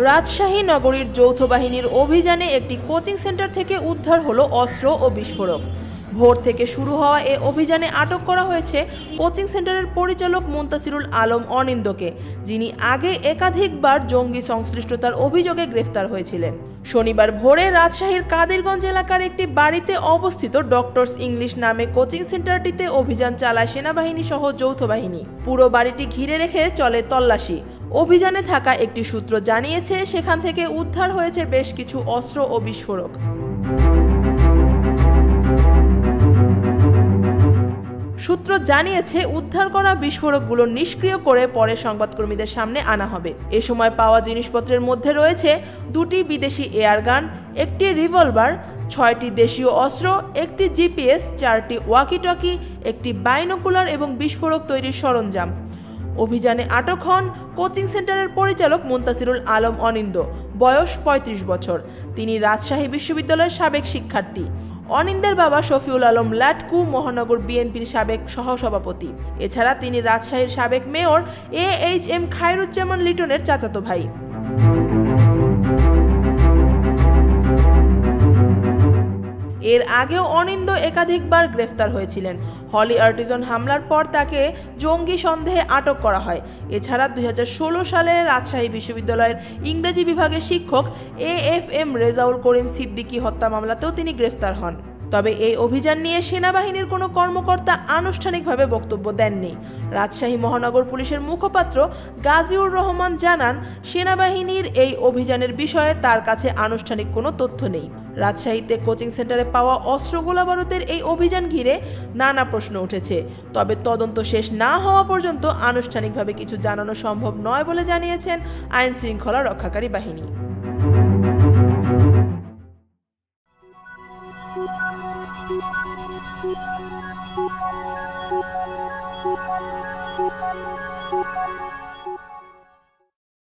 রাজশাহী নগরীর যৌথ বাহিনীর অভিযানে একটি কোচিং সেন্টার থেকে উদ্ধার হলো অস্ত্র ও বিস্ফোরক। ভোর থেকে শুরু হওয়া এ অভিযানে আটক করা হয়েছে কোচিং সেন্টারের পরিচালক মুনতাসিরুল আলম অনিন্দকে, যিনি আগে একাধিকবার জঙ্গি সংশ্লিষ্টতার অভিযোগে গ্রেফতার হয়েছিলেন। শনিবার ভোরে রাজশাহীর কাদিরগঞ্জ এলাকার একটি বাড়িতে অবস্থিত ডক্টরস ইংলিশ নামে কোচিং সেন্টারটিতে অভিযান চালায় সেনাবাহিনী সহ যৌথ বাহিনী। পুরো বাড়িটি ঘিরে রেখে চলে তল্লাশি। অভিযানে থাকা একটি সূত্র জানিয়েছে, সেখান থেকে উদ্ধার হয়েছে বেশ কিছু অস্ত্র ও বিস্ফোরক। সূত্র জানিয়েছে, উদ্ধার করা বিস্ফোরকগুলো নিষ্ক্রিয় করে পরে সংবাদকর্মীদের সামনে আনা হবে। এ সময় পাওয়া জিনিসপত্রের মধ্যে রয়েছে 2টি বিদেশি এয়ারগান, একটি রিভলভার, 6টি দেশীয় অস্ত্র, একটি জিপিএস, 4টি ওয়াকি-টকি, একটি বাইনোকুলার এবং বিস্ফোরক তৈরির সরঞ্জাম। অভিযানে আটক হন কোচিং সেন্টারের পরিচালক মুনতাসিরুল আলম অনিন্দ, বয়স 35 বছর। তিনি রাজশাহী বিশ্ববিদ্যালয়ের সাবেক শিক্ষার্থী। অনিন্দের বাবা শফিউল আলম লাটকু মহানগর বিএনপির সাবেক সহসভাপতি। এছাড়া তিনি রাজশাহীর সাবেক মেয়র AHM খায়রুজ্জামান লিটনের চাচাতো ভাই। এর আগেও অনিন্দ একাধিকবার গ্রেফতার হয়েছিলেন। হলি আর্টিজান হামলার পর তাকে জঙ্গি সন্দেহে আটক করা হয়। এছাড়া 2016 সালে রাজশাহী বিশ্ববিদ্যালয়ের ইংরেজি বিভাগের শিক্ষক AFM রেজাউল করিম সিদ্দিকী হত্যা মামলাতেও তিনি গ্রেফতার হন। তবে এই অভিযান নিয়ে সেনাবাহিনীর কোনো কর্মকর্তা আনুষ্ঠানিকভাবে বক্তব্য দেননি। রাজশাহী মহানগর পুলিশের মুখপাত্র গাজীউর রহমান জানান, সেনাবাহিনীর এই অভিযানের বিষয়ে তার কাছে আনুষ্ঠানিক কোনো তথ্য নেই। রাজশাহীতে কোচিং সেন্টারে পাওয়া অস্ত্র গোলাবারুদের এই অভিযান ঘিরে নানা প্রশ্ন উঠেছে। তবে তদন্ত শেষ না হওয়া পর্যন্ত আনুষ্ঠানিকভাবে কিছু জানানো সম্ভব নয় বলে জানিয়েছেন আইন শৃঙ্খলা রক্ষাকারী বাহিনী। Thank you.